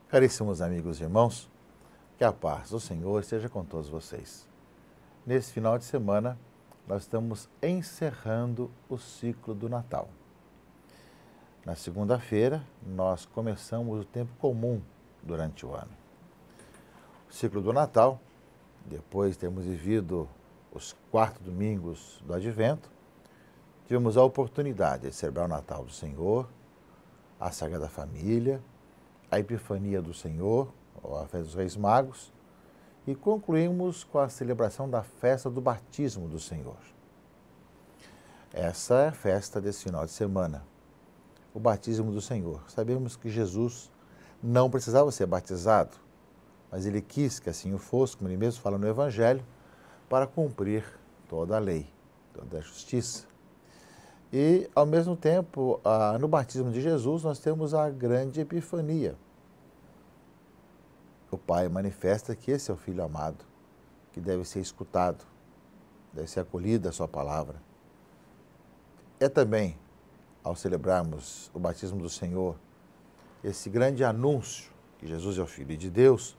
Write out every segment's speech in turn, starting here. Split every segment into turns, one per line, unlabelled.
Caríssimos amigos e irmãos, que a paz do Senhor esteja com todos vocês. Nesse final de semana, nós estamos encerrando o ciclo do Natal. Na segunda-feira, nós começamos o tempo comum durante o ano. O ciclo do Natal, depois de termos vivido os 4 domingos do Advento, tivemos a oportunidade de celebrar o Natal do Senhor, a Sagrada Família, a Epifania do Senhor, ou a Festa dos Reis Magos, e concluímos com a celebração da festa do batismo do Senhor. Essa é a festa desse final de semana, o batismo do Senhor. Sabemos que Jesus não precisava ser batizado, mas ele quis que assim o fosse, como ele mesmo fala no Evangelho, para cumprir toda a lei, toda a justiça. E, ao mesmo tempo, no batismo de Jesus, nós temos a grande epifania. O Pai manifesta que esse é o Filho amado, que deve ser escutado, deve ser acolhida a sua palavra. É também, ao celebrarmos o batismo do Senhor, esse grande anúncio que Jesus é o Filho de Deus,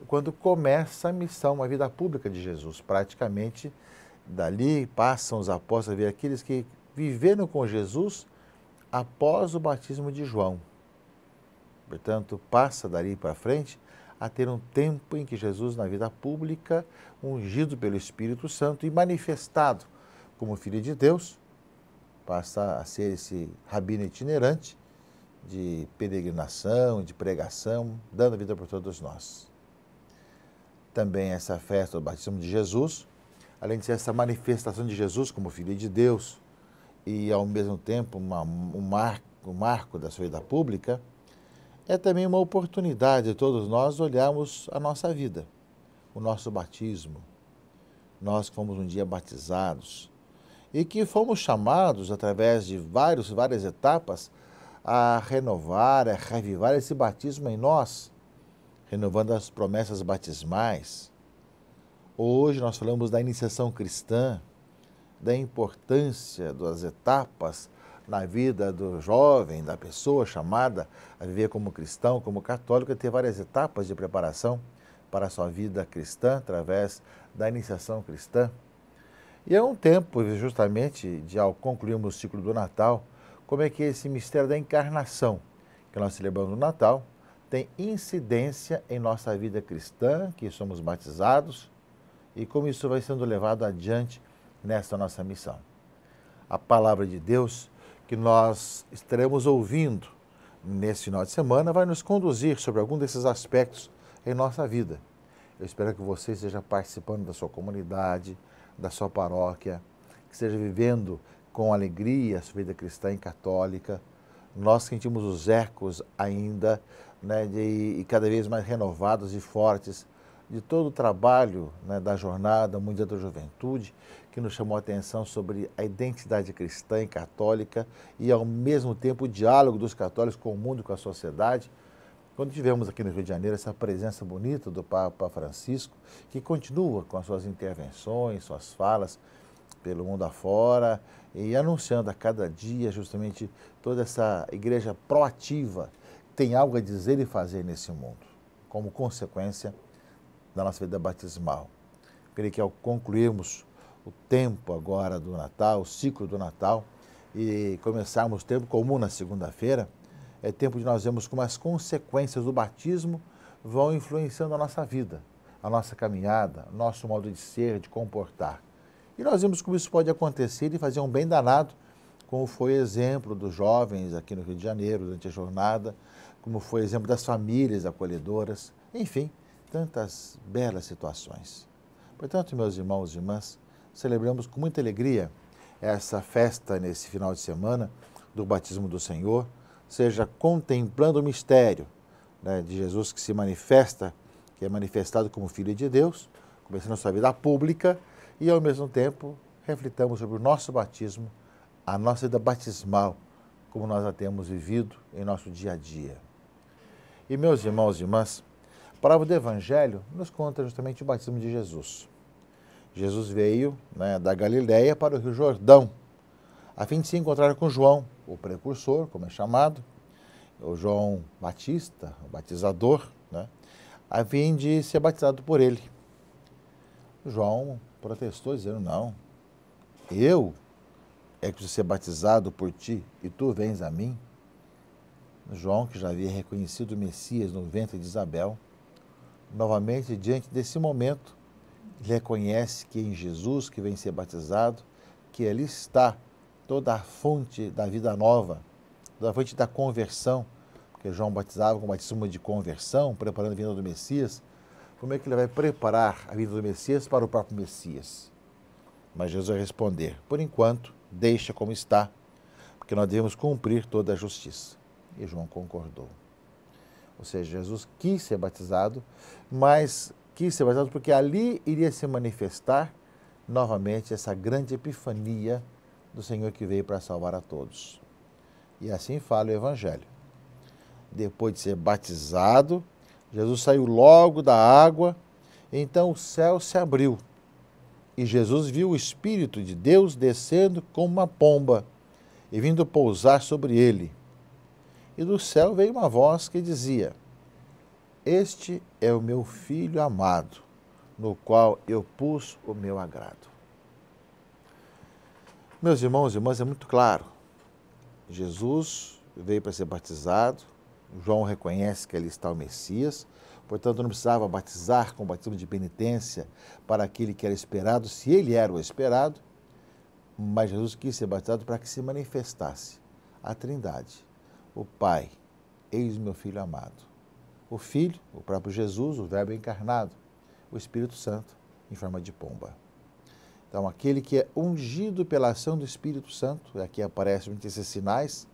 quando começa a missão, a vida pública de Jesus. Praticamente, dali passam os apóstolos a ver aqueles que viveram com Jesus após o batismo de João. Portanto, passa dali para frente a ter um tempo em que Jesus, na vida pública, ungido pelo Espírito Santo e manifestado como Filho de Deus, passa a ser esse rabino itinerante de peregrinação, de pregação, dando a vida por todos nós. Também essa festa do batismo de Jesus, além de ser essa manifestação de Jesus como Filho de Deus e, ao mesmo tempo, um marco da sua vida pública, é também uma oportunidade de todos nós olharmos a nossa vida, o nosso batismo. Nós que fomos um dia batizados e que fomos chamados, através de várias etapas, a renovar, a revivar esse batismo em nós, renovando as promessas batismais. Hoje nós falamos da iniciação cristã, da importância das etapas na vida do jovem, da pessoa chamada a viver como cristão, como católico, ter várias etapas de preparação para a sua vida cristã, através da iniciação cristã. E é um tempo, justamente, de ao concluirmos o ciclo do Natal, como é que esse mistério da encarnação, que nós celebramos no Natal, tem incidência em nossa vida cristã, que somos batizados, e como isso vai sendo levado adiante nesta nossa missão. A palavra de Deus que nós estaremos ouvindo nesse final de semana vai nos conduzir sobre algum desses aspectos em nossa vida. Eu espero que você esteja participando da sua comunidade, da sua paróquia, que esteja vivendo com alegria a sua vida cristã e católica. Nós sentimos os ecos ainda, e cada vez mais renovados e fortes de todo o trabalho, da Jornada Mundial da Juventude, que nos chamou a atenção sobre a identidade cristã e católica e, ao mesmo tempo, o diálogo dos católicos com o mundo e com a sociedade. Quando tivemos aqui no Rio de Janeiro essa presença bonita do Papa Francisco, que continua com as suas intervenções, suas falas pelo mundo afora e anunciando a cada dia justamente toda essa igreja proativa que tem algo a dizer e fazer nesse mundo, como consequência da nossa vida batismal. Creio que ao concluirmos o tempo agora do Natal, o ciclo do Natal, e começarmos o tempo comum na segunda-feira, é tempo de nós vermos como as consequências do batismo vão influenciando a nossa vida, a nossa caminhada, nosso modo de ser, de comportar. E nós vimos como isso pode acontecer e fazer um bem danado, como foi exemplo dos jovens aqui no Rio de Janeiro durante a jornada, como foi exemplo das famílias acolhedoras, enfim, tantas belas situações. Portanto, meus irmãos e irmãs, celebramos com muita alegria essa festa nesse final de semana do batismo do Senhor, seja contemplando o mistério de Jesus que se manifesta, que é manifestado como Filho de Deus, começando a sua vida pública, e ao mesmo tempo reflitamos sobre o nosso batismo, a nossa vida batismal, como nós a temos vivido em nosso dia a dia. E meus irmãos e irmãs, a palavra do Evangelho nos conta justamente o batismo de Jesus. Jesus veio da Galileia para o Rio Jordão, a fim de se encontrar com João, o precursor, como é chamado, o João Batista, o batizador, né, a fim de ser batizado por ele. João protestou, dizendo, não, eu é que preciso ser batizado por ti e tu vens a mim? João, que já havia reconhecido o Messias no ventre de Isabel, novamente, diante desse momento, ele reconhece que em Jesus, que vem ser batizado, que ali está toda a fonte da vida nova, toda a fonte da conversão, porque João batizava com o batismo de conversão, preparando a vinda do Messias. Como é que ele vai preparar a vinda do Messias para o próprio Messias? Mas Jesus vai responder, por enquanto, deixa como está, porque nós devemos cumprir toda a justiça. E João concordou. Ou seja, Jesus quis ser batizado, mas quis ser batizado porque ali iria se manifestar novamente essa grande epifania do Senhor que veio para salvar a todos. E assim fala o Evangelho. Depois de ser batizado, Jesus saiu logo da água, então o céu se abriu. E Jesus viu o Espírito de Deus descendo como uma pomba e vindo pousar sobre ele. E do céu veio uma voz que dizia, este é o meu Filho amado, no qual eu pus o meu agrado. Meus irmãos e irmãs, é muito claro. Jesus veio para ser batizado, João reconhece que ali está o Messias, portanto não precisava batizar com o batismo de penitência para aquele que era esperado, se ele era o esperado, mas Jesus quis ser batizado para que se manifestasse a Trindade. O Pai, eis o meu Filho amado. O Filho, o próprio Jesus, o Verbo encarnado. O Espírito Santo, em forma de pomba. Então, aquele que é ungido pela ação do Espírito Santo, e aqui aparecem muitos esses sinais,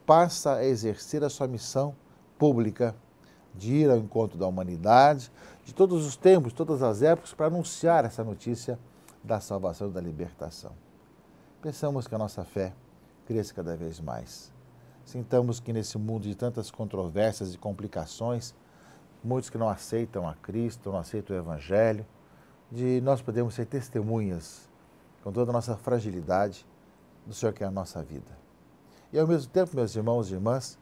passa a exercer a sua missão pública de ir ao encontro da humanidade, de todos os tempos, todas as épocas, para anunciar essa notícia da salvação e da libertação. Pensamos que a nossa fé cresça cada vez mais. Sintamos que nesse mundo de tantas controvérsias e complicações, muitos que não aceitam a Cristo, não aceitam o Evangelho, de nós podemos ser testemunhas, com toda a nossa fragilidade, do Senhor que é a nossa vida. E ao mesmo tempo, meus irmãos e irmãs,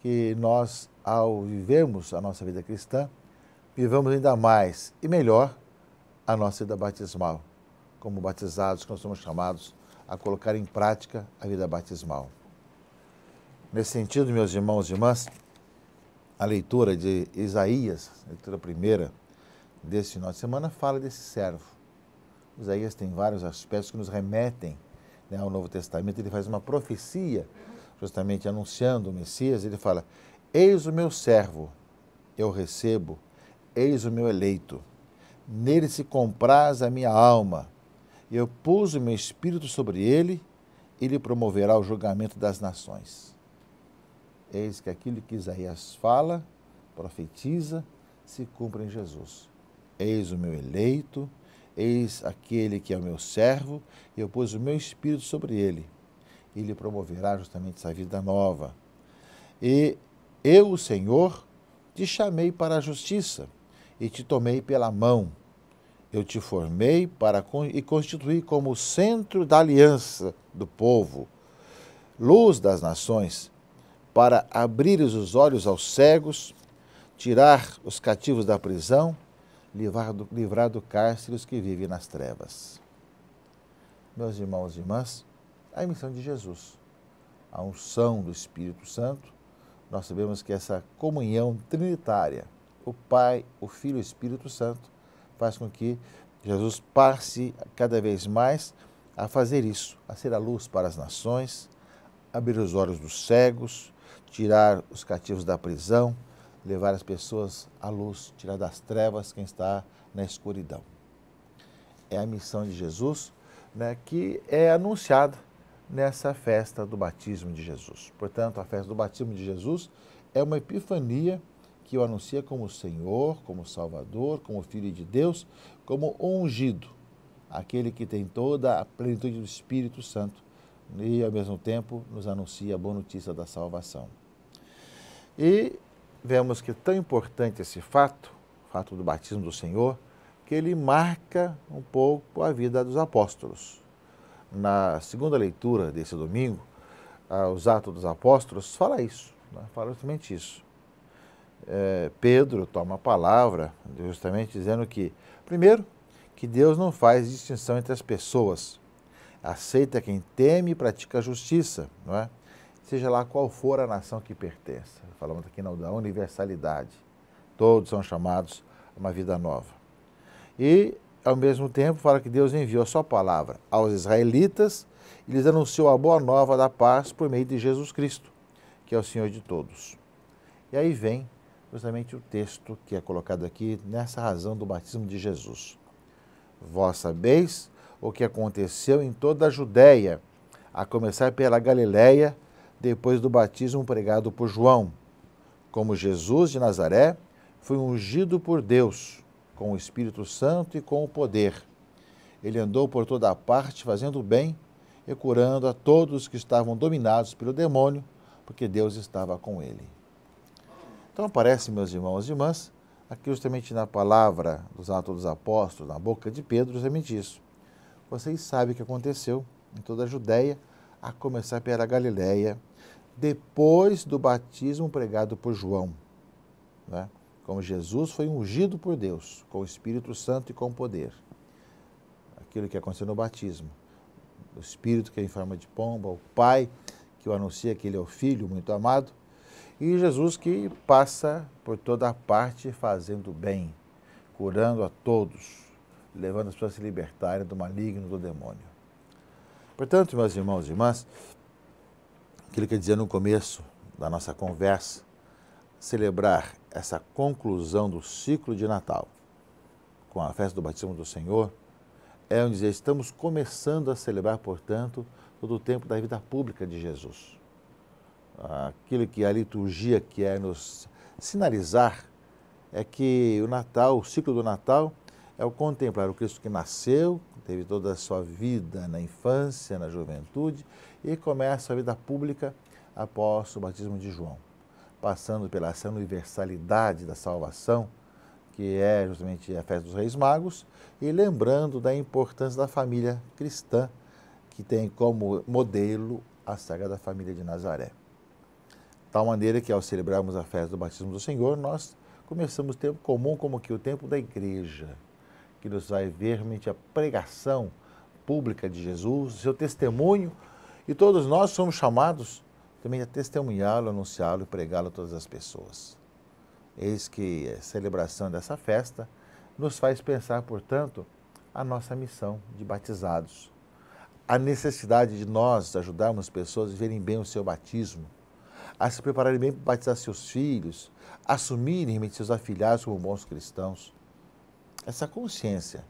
que nós, ao vivermos a nossa vida cristã, vivamos ainda mais e melhor a nossa vida batismal, como batizados que nós somos chamados a colocar em prática a vida batismal. Nesse sentido, meus irmãos e irmãs, a leitura de Isaías, a leitura primeira desse final de semana, fala desse servo. Isaías tem vários aspectos que nos remetem, né, ao Novo Testamento. Ele faz uma profecia, justamente anunciando o Messias. Ele fala, eis o meu servo, eu recebo, eis o meu eleito. Nele se compraz a minha alma. Eu pus o meu espírito sobre ele, ele promoverá o julgamento das nações. Eis que aquilo que Isaías fala, profetiza, se cumpre em Jesus. Eis o meu eleito, eis aquele que é o meu servo, eu pus o meu espírito sobre ele. Ele promoverá justamente essa vida nova. E eu, o Senhor, te chamei para a justiça e te tomei pela mão. Eu te formei e constituí como centro da aliança do povo, luz das nações, para abrir os olhos aos cegos, tirar os cativos da prisão, livrar do cárcere os que vivem nas trevas. Meus irmãos e irmãs, a missão de Jesus, a unção do Espírito Santo, nós sabemos que essa comunhão trinitária, o Pai, o Filho e o Espírito Santo, faz com que Jesus passe cada vez mais a fazer isso, a ser a luz para as nações, abrir os olhos dos cegos, tirar os cativos da prisão, levar as pessoas à luz, tirar das trevas quem está na escuridão. É a missão de Jesus, né, que é anunciada nessa festa do batismo de Jesus. Portanto, a festa do batismo de Jesus é uma epifania que o anuncia como Senhor, como Salvador, como Filho de Deus, como ungido, aquele que tem toda a plenitude do Espírito Santo e, ao mesmo tempo, nos anuncia a boa notícia da salvação. E vemos que é tão importante esse fato, o fato do batismo do Senhor, que ele marca um pouco a vida dos apóstolos. Na segunda leitura desse domingo, os Atos dos Apóstolos, fala isso. né? Fala justamente isso. Pedro toma a palavra justamente dizendo que, primeiro, que Deus não faz distinção entre as pessoas. Aceita quem teme e pratica a justiça, não é? Seja lá qual for a nação que pertença. Falamos aqui da universalidade. Todos são chamados a uma vida nova. E, ao mesmo tempo, fala que Deus enviou a sua palavra aos israelitas e lhes anunciou a boa nova da paz por meio de Jesus Cristo, que é o Senhor de todos. E aí vem justamente o texto que é colocado aqui nessa razão do batismo de Jesus. Vós sabeis o que aconteceu em toda a Judéia, a começar pela Galiléia, depois do batismo pregado por João, como Jesus de Nazaré foi ungido por Deus, com o Espírito Santo e com o poder. Ele andou por toda a parte fazendo o bem e curando a todos que estavam dominados pelo demônio, porque Deus estava com ele. Então aparece, meus irmãos e irmãs, aqui justamente na palavra dos Atos dos Apóstolos, na boca de Pedro, justamente isso. Vocês sabem o que aconteceu em toda a Judéia, a começar pela Galiléia, depois do batismo pregado por João, né? Como Jesus foi ungido por Deus, com o Espírito Santo e com poder. Aquilo que aconteceu no batismo. O Espírito que é em forma de pomba, o Pai que o anuncia que ele é o Filho muito amado, e Jesus que passa por toda a parte fazendo bem, curando a todos, levando as pessoas a se libertarem do maligno, do demônio. Portanto, meus irmãos e irmãs, aquilo que eu dizia no começo da nossa conversa, celebrar essa conclusão do ciclo de Natal com a festa do batismo do Senhor, é dizer, estamos começando a celebrar, portanto, todo o tempo da vida pública de Jesus. Aquilo que a liturgia quer nos sinalizar é que o Natal, o ciclo do Natal, é o contemplar o Cristo que nasceu, teve toda a sua vida na infância, na juventude, e começa a vida pública após o batismo de João, passando pela essa universalidade da salvação, que é justamente a festa dos Reis Magos, e lembrando da importância da família cristã, que tem como modelo a Sagrada Família de Nazaré. De tal maneira que, ao celebrarmos a festa do batismo do Senhor, nós começamos o tempo comum, como que o tempo da igreja, que nos vai ver realmente a pregação pública de Jesus, o seu testemunho, e todos nós somos chamados também a testemunhá-lo, anunciá-lo e pregá-lo a todas as pessoas. Eis que a celebração dessa festa nos faz pensar, portanto, a nossa missão de batizados, a necessidade de nós ajudarmos pessoas a verem bem o seu batismo, a se prepararem bem para batizar seus filhos, assumirem realmente seus afilhados como bons cristãos. Essa consciência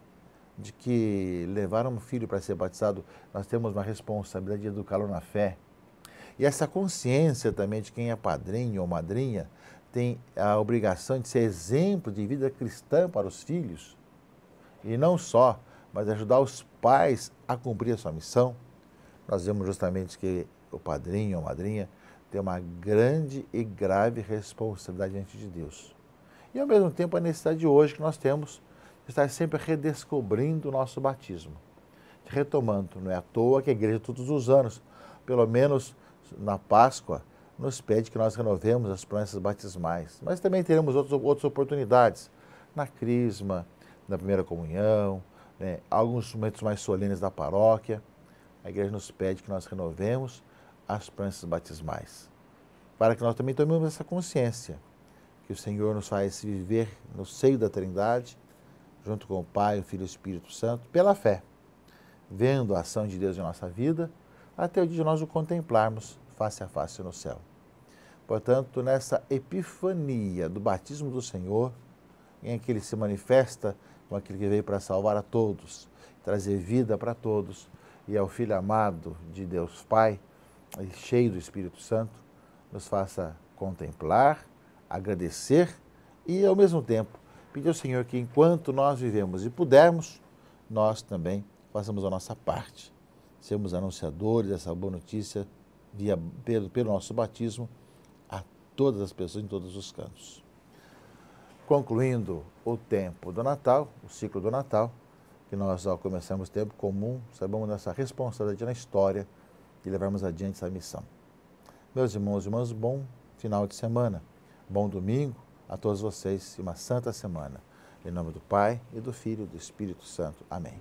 de que levar um filho para ser batizado, nós temos uma responsabilidade de educá-lo na fé. E essa consciência também de quem é padrinho ou madrinha tem a obrigação de ser exemplo de vida cristã para os filhos. E não só, mas ajudar os pais a cumprir a sua missão. Nós vemos justamente que o padrinho ou madrinha tem uma grande e grave responsabilidade diante de Deus. E ao mesmo tempo a necessidade de hoje que nós temos de estar sempre redescobrindo o nosso batismo. Retomando, não é à toa que a igreja todos os anos, pelo menos na Páscoa, nos pede que nós renovemos as promessas batismais. Mas também teremos outras oportunidades, na crisma, na primeira comunhão, né, alguns momentos mais solenes da paróquia. A igreja nos pede que nós renovemos as promessas batismais, para que nós também tomemos essa consciência que o Senhor nos faz viver no seio da Trindade, junto com o Pai, o Filho e o Espírito Santo, pela fé, vendo a ação de Deus em nossa vida, até o dia de nós o contemplarmos face a face no céu. Portanto, nessa epifania do batismo do Senhor, em que ele se manifesta como aquele que veio para salvar a todos, trazer vida para todos, e é o Filho amado de Deus Pai, cheio do Espírito Santo, nos faça contemplar, agradecer e, ao mesmo tempo, pedir ao Senhor que, enquanto nós vivemos e pudermos, nós também façamos a nossa parte. Sermos anunciadores dessa boa notícia pelo nosso batismo a todas as pessoas em todos os cantos. Concluindo o tempo do Natal, o ciclo do Natal, que nós, ao começarmos o tempo comum, sabemos dessa responsabilidade na história de levarmos adiante essa missão. Meus irmãos e irmãs, bom final de semana. Bom domingo a todos vocês e uma santa semana. Em nome do Pai, e do Filho e do Espírito Santo. Amém.